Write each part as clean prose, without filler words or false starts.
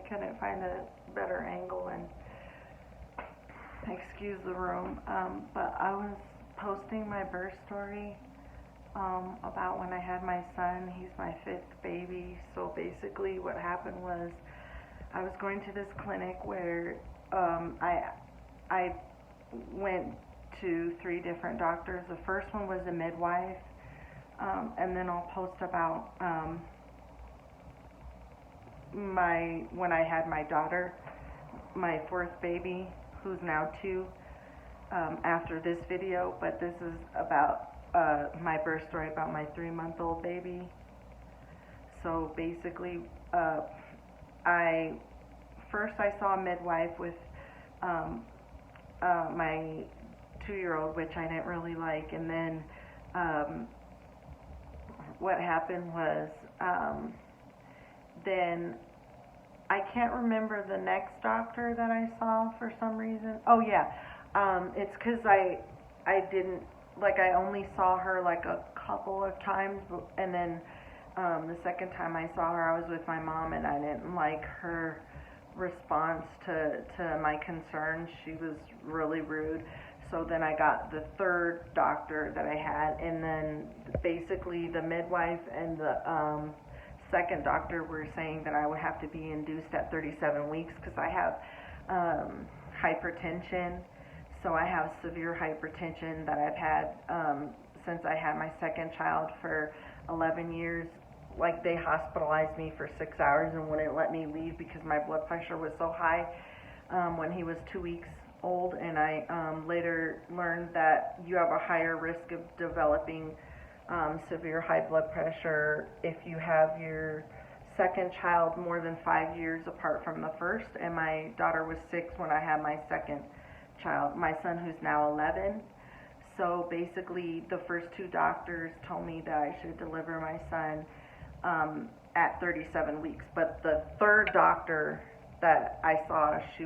couldn't find a better angle, and excuse the room. But I was posting my birth story about when I had my son. He's my 5th baby. So basically what happened was I was going to this clinic where I went to 3 different doctors. The first one was a midwife, and then I'll post about when I had my daughter, my 4th baby, who's now 2, after this video. But this is about my birth story about my 3-month-old baby. So basically, I saw a midwife with my 2-year-old, which I didn't really like, and then what happened was then I can't remember the next doctor that I saw for some reason. Oh yeah, it's because I didn't, like, I only saw her like a couple of times, and then the second time I saw her I was with my mom, and I didn't like her response to my concerns. She was really rude. So then I got the 3rd doctor that I had, and then basically the midwife and the 2nd doctor were saying that I would have to be induced at 37 weeks because I have hypertension. So I have severe hypertension that I've had since I had my 2nd child for 11 years. Like, they hospitalized me for 6 hours and wouldn't let me leave because my blood pressure was so high when he was 2 weeks old. And I later learned that you have a higher risk of developing severe high blood pressure if you have your 2nd child more than 5 years apart from the 1st. And my daughter was 6 when I had my 2nd child, my son, who's now 11. So basically the first 2 doctors told me that I should deliver my son at 37 weeks. But the 3rd doctor that I saw, she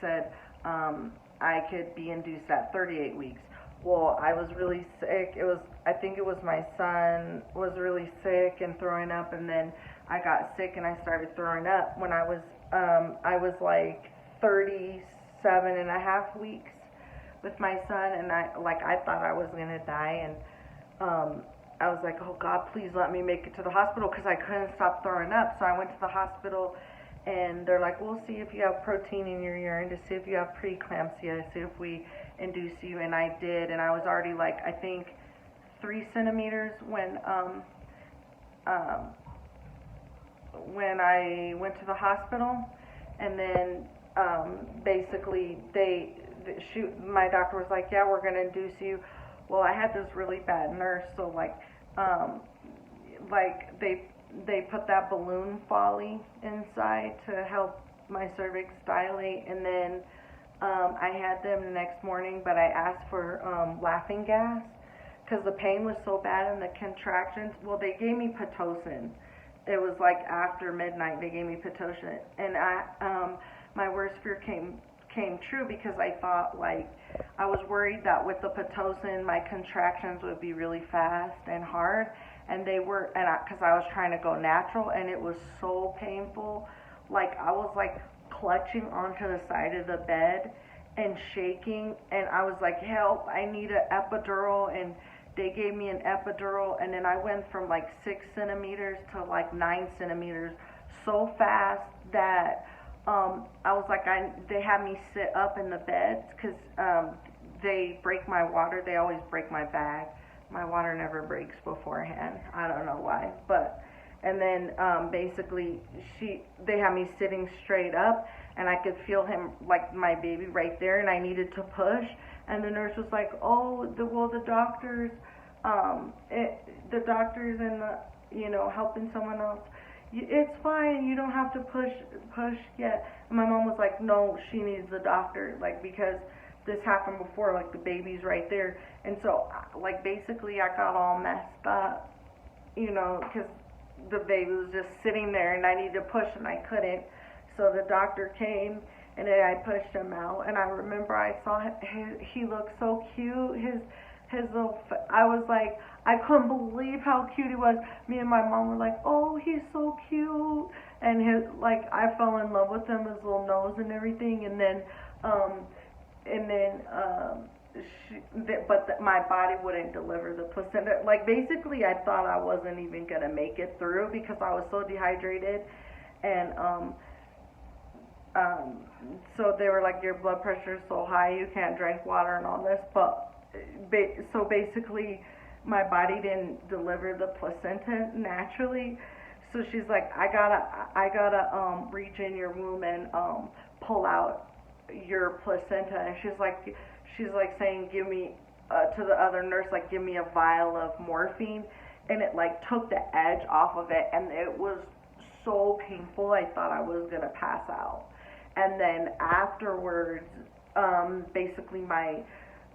said I could be induced at 38 weeks. Well, I was really sick. I think it was my son was really sick and throwing up, and then I got sick and I started throwing up when I was like 37 and a half weeks with my son, and I thought I was gonna die, and I was like, oh God, please let me make it to the hospital, because I couldn't stop throwing up. So I went to the hospital, and they're like, we'll see if you have protein in your urine to see if you have preeclampsia, see if we induce you. And I did, and I was already like, I think 3 centimeters when I went to the hospital. And then basically my doctor was like, yeah, we're going to induce you. Well, I had this really bad nurse, so they put that balloon folly inside to help my cervix dilate, and then I had them the next morning, but I asked for laughing gas because the pain was so bad and the contractions. Well, they gave me Pitocin. It was like after midnight they gave me Pitocin, and my worst fear came true, because I thought, like, I was worried that with the Pitocin my contractions would be really fast and hard, and they were, and because I was trying to go natural, and it was so painful. Like, I was like clutching onto the side of the bed and shaking, and I was like, help, I need an epidural. And they gave me an epidural, and then I went from like 6 centimeters to like 9 centimeters so fast that I was like, they had me sit up in the beds, because they break my water. They always break my bag. My water never breaks beforehand. I don't know why. And then basically they had me sitting straight up, and I could feel him, like my baby, right there, and I needed to push. And the nurse was like, oh, the doctors, the doctors and helping someone else. It's fine, you don't have to push yet. And my mom was like, no, she needs the doctor, like, because this happened before, like, the baby's right there. And so, like, basically I got all messed up, because the baby was just sitting there and I needed to push and I couldn't. So the doctor came, and then I pushed him out, and I remember I saw he looked so cute, his little, I was like, I couldn't believe how cute he was. Me and my mom were like, oh, he's so cute. and I fell in love with him, his little nose and everything, um, and then my body wouldn't deliver the placenta. Like basically, I thought I wasn't even gonna make it through because I was so dehydrated, and um, so they were like, your blood pressure is so high, you can't drink water and all this. But so basically, my body didn't deliver the placenta naturally. So she's like, I gotta reach in your womb and pull out your placenta. And she's like saying, give me to the other nurse, like, give me a vial of morphine. And it like took the edge off of it, and it was so painful. I thought I was gonna pass out. And then afterwards, basically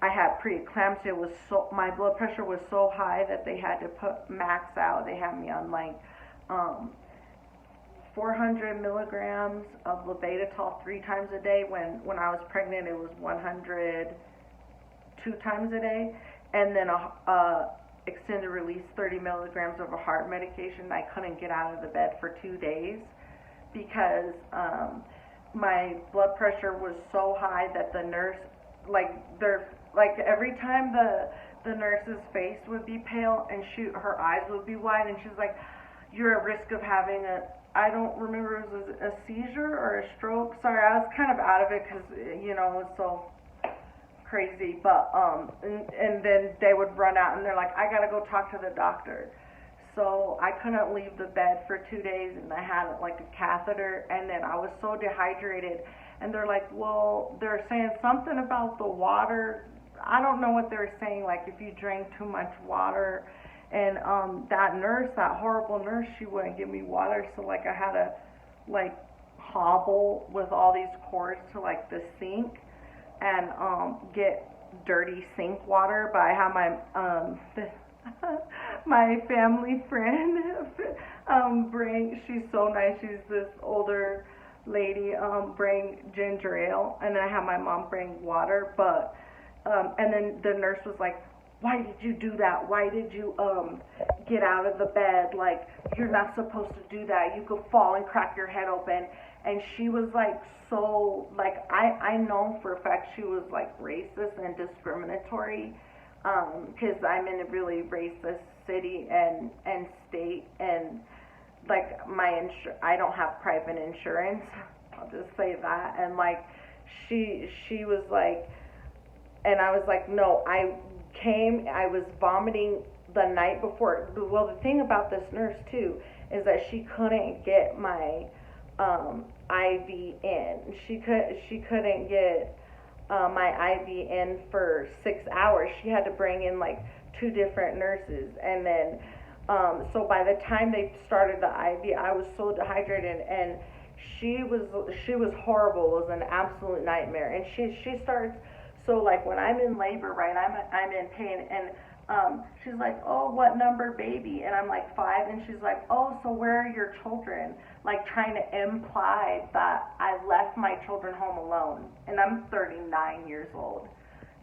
I had preeclampsia. My blood pressure was so high that they had to put max out. They had me on like 400 milligrams of labetalol 3 times a day. When I was pregnant, it was 100 2 times a day, and then a extended release 30 milligrams of a heart medication. I couldn't get out of the bed for 2 days because my blood pressure was so high that the nurse, every time the nurse's face would be pale and her eyes would be wide, and she's like, you're at risk of having I don't remember if it was a seizure or a stroke. Sorry, I was kind of out of it because, it's so crazy. But, and then they would run out and they're like, I gotta go talk to the doctor. So I couldn't leave the bed for 2 days, and I had like a catheter, and then I was so dehydrated, and they're like, well, they're saying something about the water. I don't know what they're saying, like if you drank too much water. And that horrible nurse, she wouldn't give me water, so like I had to like hobble with all these cords to like the sink and get dirty sink water. But I have my family friend she's so nice, she's this older lady, bring ginger ale, and then I have my mom bring water. But and then the nurse was like, why did you do that? Why did you get out of the bed? Like, you're not supposed to do that. You could fall and crack your head open. And she was like, so, like, I know for a fact she was like racist and discriminatory, because I'm in a really racist city and state, and like I don't have private insurance. I'll just say that. And like she was like, and I was like, no, I was vomiting the night before. Well, the thing about this nurse too is that she couldn't get my IV in. She couldn't get my IV in for 6 hours. She had to bring in like 2 different nurses, and then so by the time they started the IV, I was so dehydrated, and she was horrible. It was an absolute nightmare. And she starts. So like when I'm in labor, right, I'm in pain, and she's like, oh, what number baby? And I'm like 5, and she's like, oh, so where are your children? Like trying to imply that I left my children home alone, and I'm 39 years old,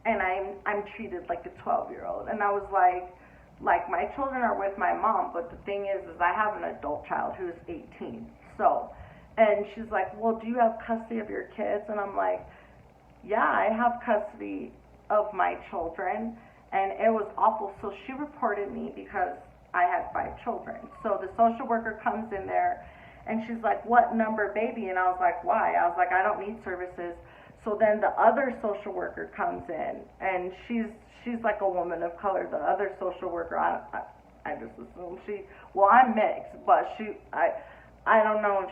and I'm treated like a 12-year-old. And I was like my children are with my mom, but the thing is I have an adult child who is 18. So, and she's like, well, do you have custody of your kids? And I'm like, yeah, I have custody of my children. And it was awful. So she reported me because I had 5 children. So the social worker comes in there, and she's like, what number baby? And I was like, why? I was like, I don't need services. So then the other social worker comes in, and she's like a woman of color. The other social worker, I just assume I'm mixed, but I don't know if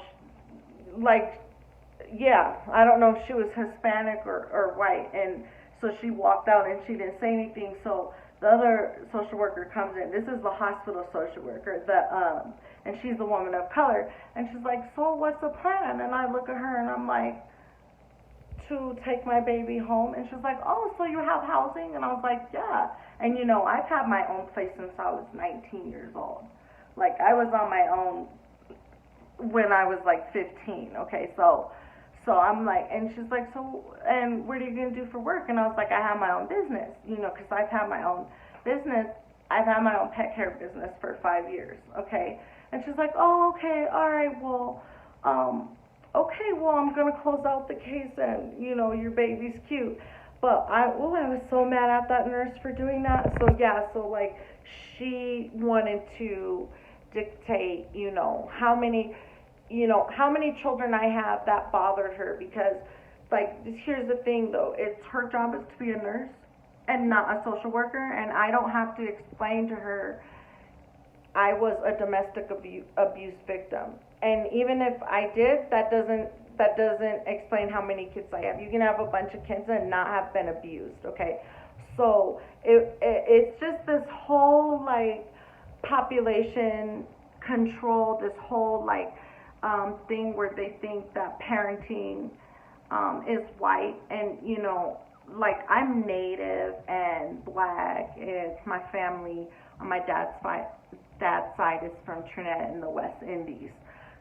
I don't know if she was Hispanic or white. And so she walked out and she didn't say anything. So the other social worker comes in. This is the hospital social worker, and she's a woman of color. And she's like, so what's the plan? And I look at her and I'm like, to take my baby home. And she's like, oh, so you have housing? And I was like, yeah. And I've had my own place since I was 19 years old. Like, I was on my own when I was like 15. Okay, so I'm like, and she's like, so, and what are you going to do for work? And I was like, I have my own business, because I've had my own business. I've had my own pet care business for 5 years, okay? And she's like, oh, okay, all right, well, um, okay, well, I'm gonna close out the case and, your baby's cute. But I was so mad at that nurse for doing that. So yeah, so like she wanted to dictate, how many children I have that bothered her because, like, here's the thing though, it's her job is to be a nurse and not a social worker, and I don't have to explain to her I was a domestic abuse victim. And even if I did, that doesn't explain how many kids I have. You can have a bunch of kids and not have been abused, okay? So it's just this whole like population control, this whole like thing where they think that parenting is white, and like I'm Native and Black. It's my family on my dad's side is from Trinidad in the West Indies,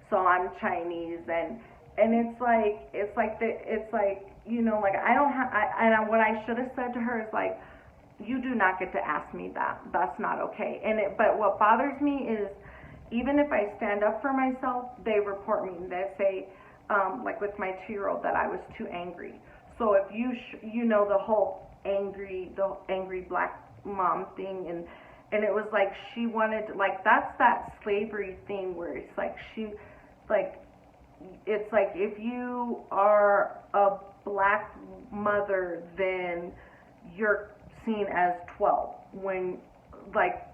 so I'm Chinese, and like I don't have what I should have said to her is like, you do not get to ask me that. That's not okay. But what bothers me is, even if I stand up for myself, they report me. They say, like with my 2-year-old, that I was too angry. So if the whole angry black mom thing, and it was like she wanted, like, that's that slavery thing where it's like it's like if you are a black mother, then you're seen as 12. When, like,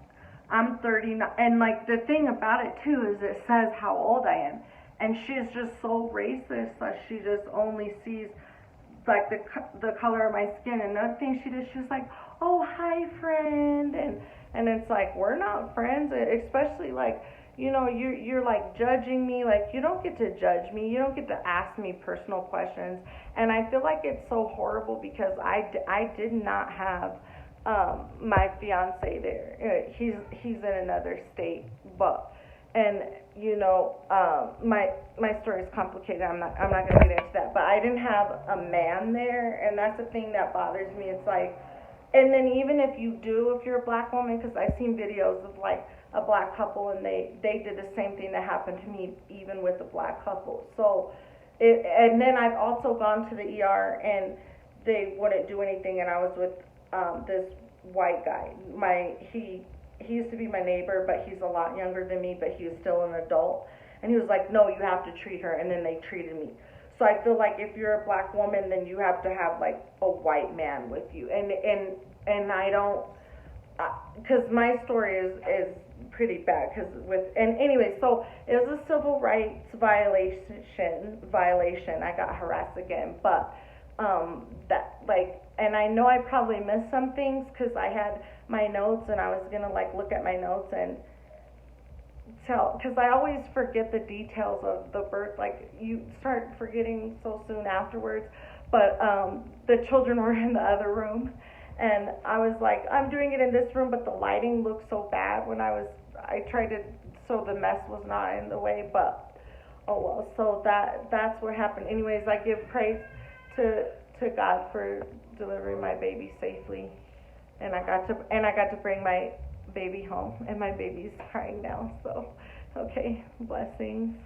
I'm 39, and like the thing about it too is it says how old I am, and she's just so racist that she just only sees like the color of my skin. And another thing she did, she was like, "Oh, hi, friend," and it's like, we're not friends, especially like, you're like judging me. Like, you don't get to judge me. You don't get to ask me personal questions. And I feel like it's so horrible because I did not have my fiance there. He's in another state, my story is complicated. I'm not gonna get into that. But I didn't have a man there, and that's the thing that bothers me. It's like, and then even if you're a black woman, because I've seen videos of like a black couple, and they did the same thing that happened to me, even with a black couple. So, and then I've also gone to the ER, and they wouldn't do anything, and I was with this white guy. He used to be my neighbor, but he's a lot younger than me, but he was still an adult. And he was like, "No, you have to treat her," and then they treated me. So I feel like if you're a black woman, then you have to have like a white man with you. And I don't, because my story is pretty bad. Anyway, so it was a civil rights violation. I got harassed again, but and I know I probably missed some things because I had my notes, and I was gonna like look at my notes and because I always forget the details of the birth. Like, you start forgetting so soon afterwards. But the children were in the other room, and I was like, I'm doing it in this room, but the lighting looked so bad when I tried to, so the mess was not in the way. But oh well. So that's what happened. Anyways, I give praise to God for delivering my baby safely, and I got to bring my baby home, and my baby's crying now. So, okay, blessings.